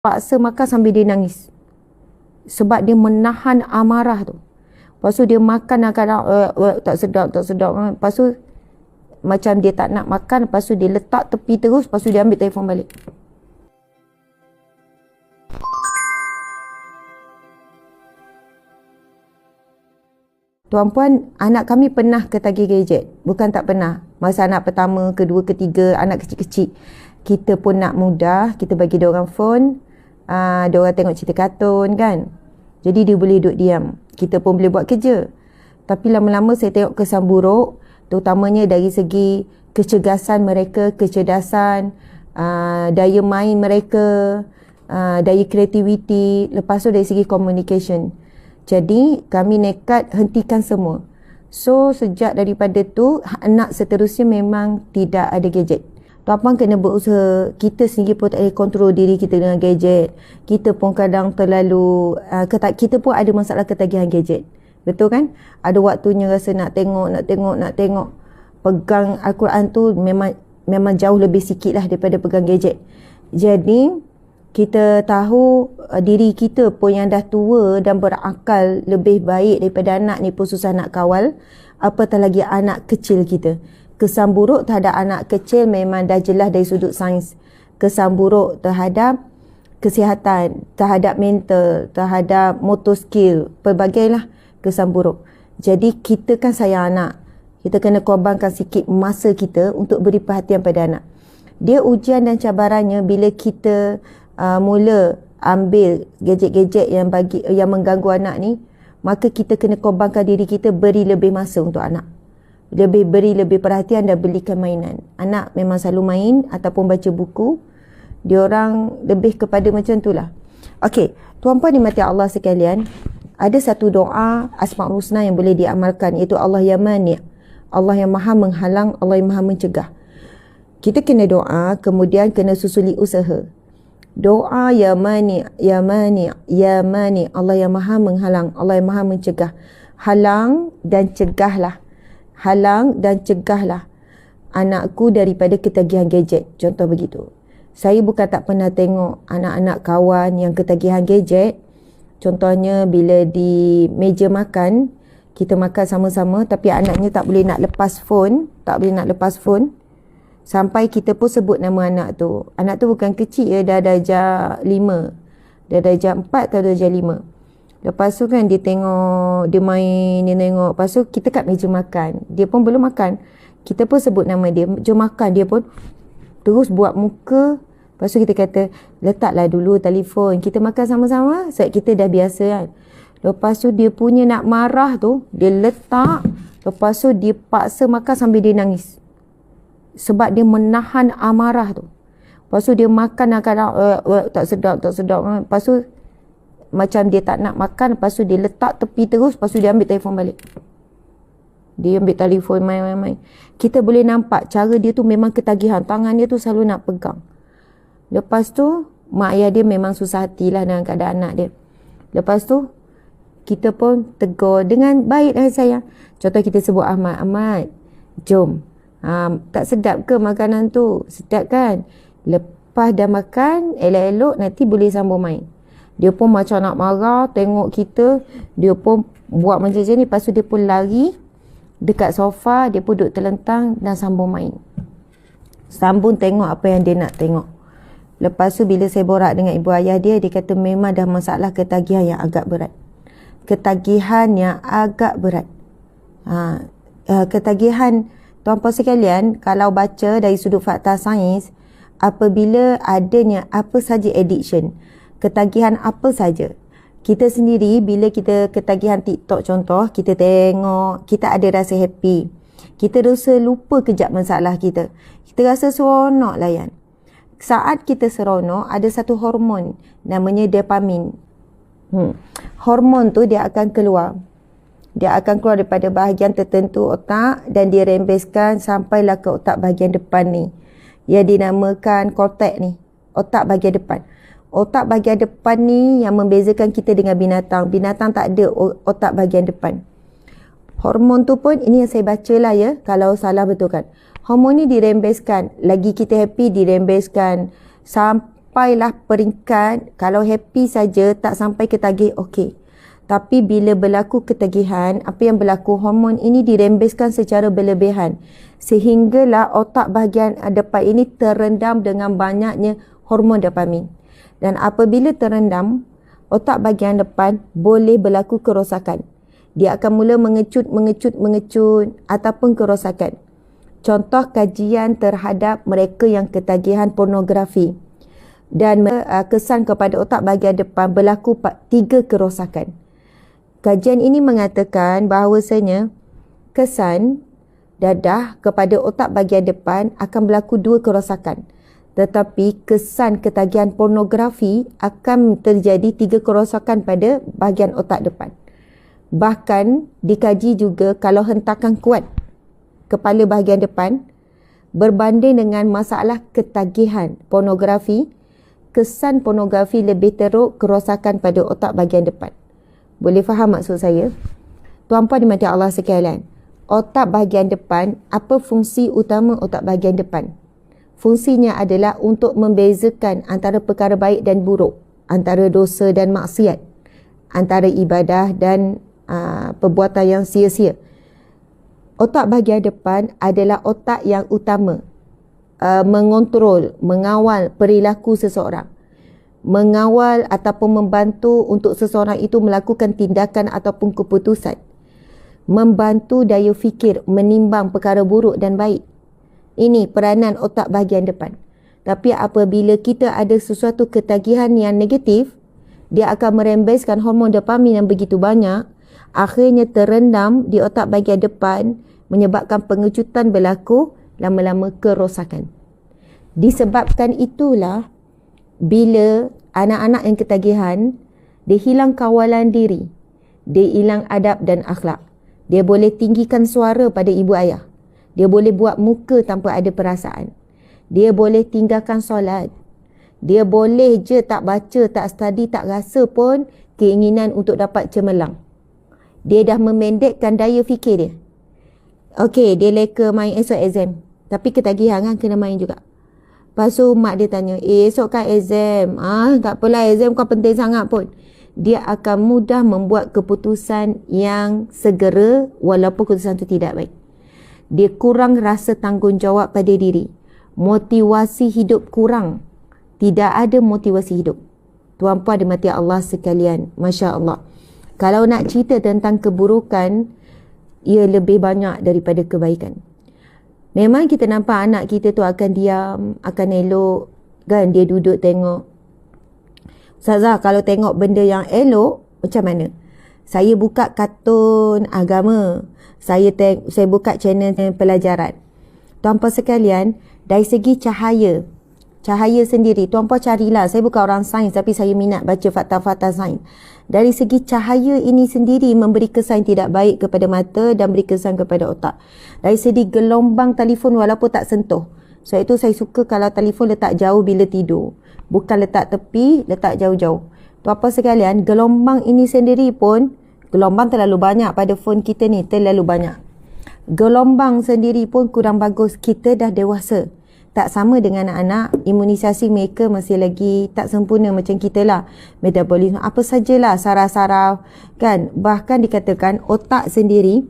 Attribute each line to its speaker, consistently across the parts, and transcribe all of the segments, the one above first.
Speaker 1: paksa makan sambil dia nangis. Sebab dia menahan amarah tu. Lepas tu dia makan kadang tak sedap. Lepas tu macam dia tak nak makan, lepas tu dia letak tepi terus, lepas tu dia ambil telefon balik. Tuan-puan, anak kami pernah ketagih gadget. Bukan tak pernah. Masa anak pertama, kedua, ketiga, anak kecil-kecil. Kita pun nak mudah, kita bagi dia orang phone. Dia orang tengok cerita kartun kan. Jadi dia boleh duduk diam. Kita pun boleh buat kerja. Tapi lama-lama saya tengok kesan buruk, terutamanya dari segi kecergasan mereka, kecerdasan, daya main mereka, daya kreativiti, lepas tu dari segi communication. Jadi kami nekat hentikan semua. So sejak daripada tu, anak seterusnya memang tidak ada gadget. Tuan-puan kena berusaha. Kita sendiri pun tak boleh kontrol diri kita dengan gadget. Kita pun kadang terlalu kita pun ada masalah ketagihan gadget. Betul kan? Ada waktunya rasa nak tengok. Pegang Al-Quran tu memang jauh lebih sikit lah daripada pegang gadget. Jadi kita tahu diri kita pun yang dah tua dan berakal lebih baik daripada anak ni pun susah nak kawal. Apatah lagi anak kecil kita. Kesan buruk terhadap anak kecil memang dah jelas dari sudut sains. Kesan buruk terhadap kesihatan, terhadap mental, terhadap motor skill, pelbagailah kesan buruk. Jadi kita kan sayang anak. Kita kena korbankan sikit masa kita untuk beri perhatian pada anak. Dia ujian dan cabarannya bila kita mula ambil gadget-gadget yang mengganggu anak ni, maka kita kena korbankan diri kita, beri lebih masa untuk anak. Beri lebih perhatian dan belikan mainan. Anak memang selalu main ataupun baca buku. Diorang lebih kepada macam itulah. Okey, tuan-puan dimati Allah sekalian, ada satu doa Asmaul Husna yang boleh diamalkan, iaitu Allah yang Mani', Allah yang Maha menghalang, Allah yang Maha mencegah. Kita kena doa, kemudian kena susuli usaha. Doa ya Mani', ya Mani', ya Mani', Allah yang Maha menghalang, Allah yang Maha mencegah. Halang dan cegahlah. Halang dan cegahlah anakku daripada ketagihan gadget. Contoh begitu. Saya bukan tak pernah tengok anak-anak kawan yang ketagihan gadget. Contohnya bila di meja makan, kita makan sama-sama tapi anaknya tak boleh nak lepas phone. Sampai kita pun sebut nama anak tu. Anak tu bukan kecil ya, dah darjah 5. Dah darjah 4 atau darjah 5. Lepas tu kan dia tengok, dia main, dia tengok. Lepas tu kita kat meja makan. Dia pun belum makan. Kita pun sebut nama dia. Jom makan. Dia pun terus buat muka. Lepas tu kita kata, letaklah dulu telefon. Kita makan sama-sama. Sebab kita dah biasa kan. Lepas tu dia punya nak marah tu, dia letak. Lepas tu dia paksa makan sambil dia nangis. Sebab dia menahan amarah tu. Lepas tu dia makan kadang tak sedap. Lepas tu macam dia tak nak makan, lepas tu dia letak tepi terus, lepas tu dia ambil telefon balik. Dia ambil telefon main. Kita boleh nampak cara dia tu memang ketagihan. Tangan dia tu selalu nak pegang. Lepas tu mak ayah dia memang susah hatilah dengan keadaan anak dia. Lepas tu kita pun tegur dengan baik dan sayang. Contoh kita sebut Ahmad, jom. Tak sedap ke makanan tu? Sedap kan? Lepas dah makan, elok-elok nanti boleh sambung main. Dia pun macam nak marah, tengok kita. Dia pun buat macam ni. Lepas tu dia pun lari dekat sofa. Dia pun duduk terlentang dan sambung main. Sambung tengok apa yang dia nak tengok. Lepas tu bila saya borak dengan ibu ayah dia, dia kata memang dah masalah ketagihan yang agak berat. Ketagihan, tuan-puan sekalian, kalau baca dari sudut fakta sains, apabila adanya apa saja addiction, ketagihan apa saja. Kita sendiri bila kita ketagihan TikTok contoh, kita tengok, kita ada rasa happy. Kita rasa lupa kejap masalah kita. Kita rasa seronok layan. Saat kita seronok, ada satu hormon namanya dopamin. Hormon tu dia akan keluar. Dia akan keluar daripada bahagian tertentu otak dan dia rembeskan sampailah ke otak bahagian depan ni. Yang dinamakan korteks ni, otak bahagian depan. Otak bahagian depan ni yang membezakan kita dengan binatang. Binatang tak ada otak bahagian depan. Hormon tu pun, ini yang saya baca lah ya, kalau salah betul kan. Hormon ni dirembeskan, lagi kita happy dirembeskan sampailah peringkat kalau happy saja tak sampai ke tagih okey. Tapi bila berlaku ketagihan, apa yang berlaku, hormon ini dirembeskan secara berlebihan. Sehinggalah otak bahagian depan ini terendam dengan banyaknya hormon dopamin. Dan apabila terendam, otak bahagian depan boleh berlaku kerosakan. Dia akan mula mengecut ataupun kerosakan. Contoh kajian terhadap mereka yang ketagihan pornografi. Dan kesan kepada otak bahagian depan berlaku 3 kerosakan. Kajian ini mengatakan bahawasanya kesan dadah kepada otak bahagian depan akan berlaku 2 kerosakan. Tetapi kesan ketagihan pornografi akan terjadi 3 kerosakan pada bahagian otak depan. Bahkan dikaji juga kalau hentakan kuat kepala bahagian depan berbanding dengan masalah ketagihan pornografi, kesan pornografi lebih teruk kerosakan pada otak bahagian depan. Boleh faham maksud saya? Tuan-puan dimati Allah sekalian, otak bahagian depan, apa fungsi utama otak bahagian depan? Fungsinya adalah untuk membezakan antara perkara baik dan buruk, antara dosa dan maksiat, antara ibadah dan perbuatan yang sia-sia. Otak bahagian depan adalah otak yang utama mengontrol, mengawal perilaku seseorang, mengawal ataupun membantu untuk seseorang itu melakukan tindakan ataupun keputusan, membantu daya fikir, menimbang perkara buruk dan baik. Ini peranan otak bahagian depan. Tapi apabila kita ada sesuatu ketagihan yang negatif, dia akan merembeskan hormon dopamin yang begitu banyak, akhirnya terendam di otak bahagian depan, menyebabkan pengecutan berlaku, lama-lama kerosakan. Disebabkan itulah bila anak-anak yang ketagihan, dia hilang kawalan diri, dia hilang adab dan akhlak. Dia boleh tinggikan suara pada ibu ayah. Dia boleh buat muka tanpa ada perasaan. Dia boleh tinggalkan solat. Dia boleh je tak baca, tak study, tak rasa pun keinginan untuk dapat cemerlang. Dia dah memendekkan daya fikir dia. Okey, dia leka main esok exam. Tapi ketagihan kan kena main juga. Lepas tu mak dia tanya, esok kan exam. Tak apalah, exam kau penting sangat pun. Dia akan mudah membuat keputusan yang segera walaupun keputusan itu tidak baik. Dia kurang rasa tanggungjawab pada diri. Motivasi hidup kurang. Tidak ada motivasi hidup. Tuan-puan dimati Allah sekalian. Masya Allah. Kalau nak cerita tentang keburukan, ia lebih banyak daripada kebaikan. Memang kita nampak anak kita tu akan diam, akan elok, kan, dia duduk tengok. Ustazah, kalau tengok benda yang elok, macam mana? Saya buka kartun agama, saya buka channel pelajaran. Tuan-puan sekalian, dari segi cahaya sendiri, tuan-puan carilah. Saya bukan orang sains, tapi saya minat baca fakta-fakta sains. Dari segi cahaya ini sendiri memberi kesan tidak baik kepada mata dan beri kesan kepada otak. Dari segi gelombang telefon walaupun tak sentuh. Sebab itu saya suka kalau telefon letak jauh bila tidur. Bukan letak tepi, letak jauh-jauh. Tuan-puan sekalian, gelombang ini sendiri pun, gelombang terlalu banyak pada phone kita ni, terlalu banyak. Gelombang sendiri pun kurang bagus. Kita dah dewasa. Tak sama dengan anak-anak, imunisasi mereka masih lagi tak sempurna macam kita lah. Metabolisme apa sajalah, saraf-saraf kan. Bahkan dikatakan otak sendiri,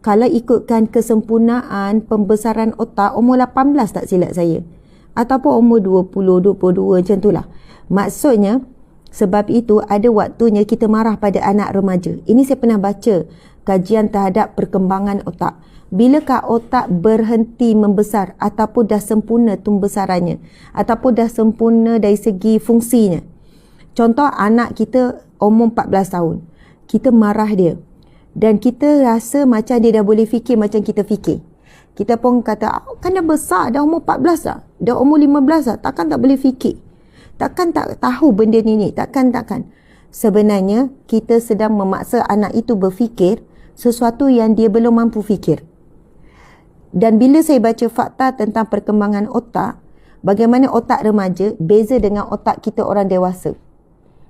Speaker 1: kalau ikutkan kesempurnaan pembesaran otak, umur 18 tak silap saya. Ataupun umur 20, 22 macam tu lah. Maksudnya, sebab itu ada waktunya kita marah pada anak remaja. Ini saya pernah baca kajian terhadap perkembangan otak. Bilakah otak berhenti membesar ataupun dah sempurna pembesarannya ataupun dah sempurna dari segi fungsinya. Contoh anak kita umur 14 tahun. Kita marah dia. Dan kita rasa macam dia dah boleh fikir macam kita fikir. Kita pun kata, kan dah besar, dah umur 14 dah. Dah umur 15 dah, takkan tak boleh fikir. Takkan tak tahu benda ni. Takkan. Sebenarnya, kita sedang memaksa anak itu berfikir sesuatu yang dia belum mampu fikir. Dan bila saya baca fakta tentang perkembangan otak, bagaimana otak remaja beza dengan otak kita orang dewasa.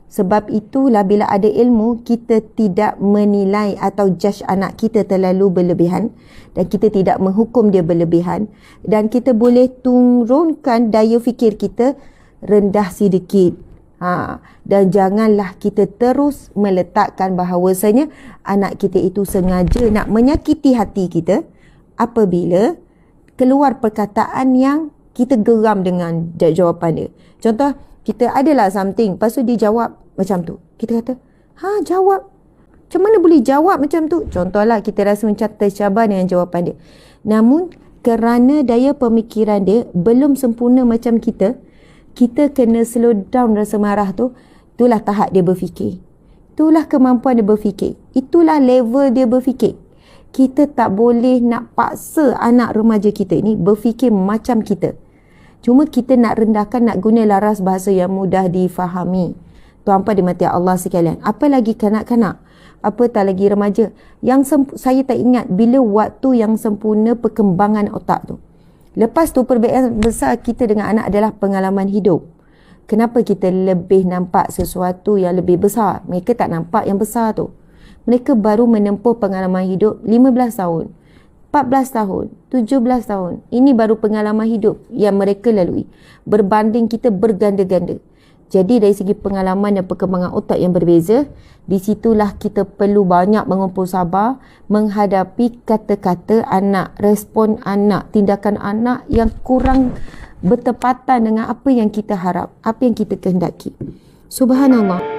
Speaker 1: Sebab itulah bila ada ilmu, kita tidak menilai atau judge anak kita terlalu berlebihan dan kita tidak menghukum dia berlebihan dan kita boleh turunkan daya fikir kita rendah sedikit. Dan janganlah kita terus meletakkan bahawasanya anak kita itu sengaja nak menyakiti hati kita apabila keluar perkataan yang kita geram dengan jawapan dia. Contoh, kita adalah something, lepas tu dia jawab macam tu. Kita kata, jawab. Macam mana boleh jawab macam tu? Contohlah, kita rasa macam tercabar dengan jawapan dia. Namun, kerana daya pemikiran dia belum sempurna macam kita kena slow down rasa marah tu. Itulah tahap dia berfikir. Itulah kemampuan dia berfikir. Itulah level dia berfikir. Kita tak boleh nak paksa anak remaja kita ni berfikir macam kita. Cuma kita nak rendahkan, nak guna laras bahasa yang mudah difahami. Tuan-tuan dimati Allah sekalian. Apa lagi kanak-kanak? Apa tak lagi remaja? Saya tak ingat bila waktu yang sempurna perkembangan otak tu. Lepas tu perbezaan besar kita dengan anak adalah pengalaman hidup. Kenapa kita lebih nampak sesuatu yang lebih besar? Mereka tak nampak yang besar tu. Mereka baru menempuh pengalaman hidup 15 tahun, 14 tahun, 17 tahun. Ini baru pengalaman hidup yang mereka lalui. Berbanding kita berganda-ganda. Jadi dari segi pengalaman dan perkembangan otak yang berbeza, di situlah kita perlu banyak mengumpul sabar menghadapi kata-kata anak, respon anak, tindakan anak yang kurang bertepatan dengan apa yang kita harap, apa yang kita kehendaki. Subhanallah.